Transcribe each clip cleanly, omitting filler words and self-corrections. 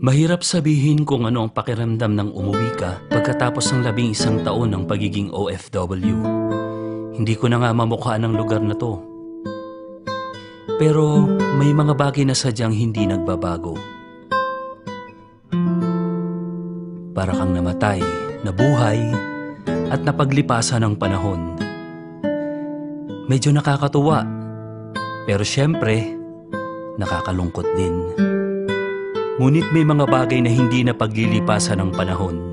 Mahirap sabihin kung ano ang pakiramdam ng umuwi ka pagkatapos ng 11 taon ng pagiging OFW. Hindi ko na nga mamukhaan ang lugar na to. Pero may mga bagay na sadyang hindi nagbabago. Para kang namatay, nabuhay, at napaglipasan ng panahon. Medyo nakakatuwa, pero syempre, nakakalungkot din. Ngunit may mga bagay na hindi na paglilipasan ng panahon.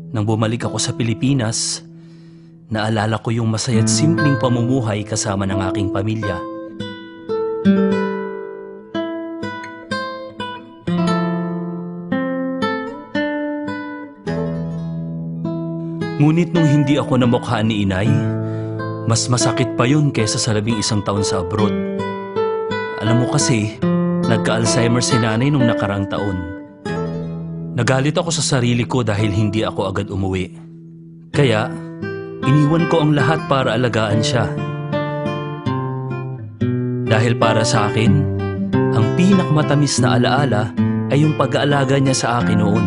Nang bumalik ako sa Pilipinas, naalala ko yung masaya at simpleng pamumuhay kasama ng aking pamilya. Ngunit nung hindi ako namukhaan ni inay, mas masakit pa yun kaysa sa 11 taon sa abroad. Alam mo kasi, nagka-Alzheimer si nanay nung nakarang taon. Nagalit ako sa sarili ko dahil hindi ako agad umuwi. Kaya, iniwan ko ang lahat para alagaan siya. Dahil para sa akin, ang pinakamatamis na alaala ay yung pag-aalaga niya sa akin noon.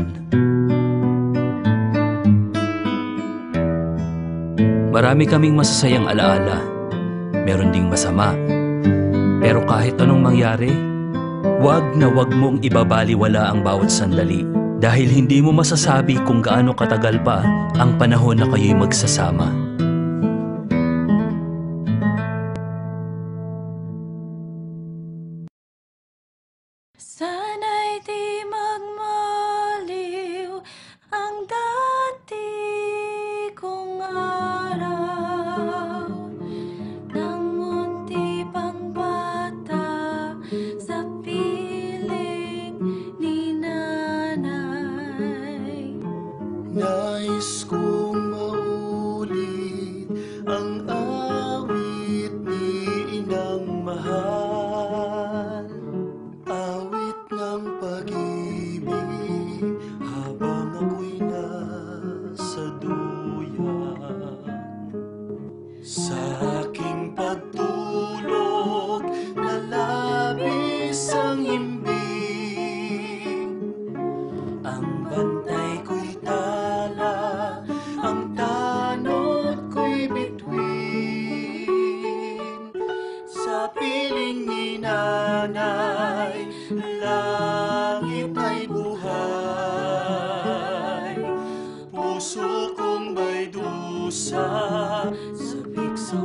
Marami kaming masasayang alaala. Meron ding masama. Pero kahit anong mangyari, wag na wag mong ibabaliwala ang bawat sandali. Dahil hindi mo masasabi kung gaano katagal pa ang panahon na kayo'y magsasama. Sana'y di magmaliw ang dati kong araw nang munti pang bata sa piling ni nanay. Nais kong maulit ang awit ni inang mahal, awit ng pag-ibig habang ako'y nasa duyan. Sa aking pagtulog na labis ang himbing, ang bantay ko'y tala, ang tanod ko'y bituin. Sa piling ni nanay, langit ay buhay. Puso kong may dusa, sabik sa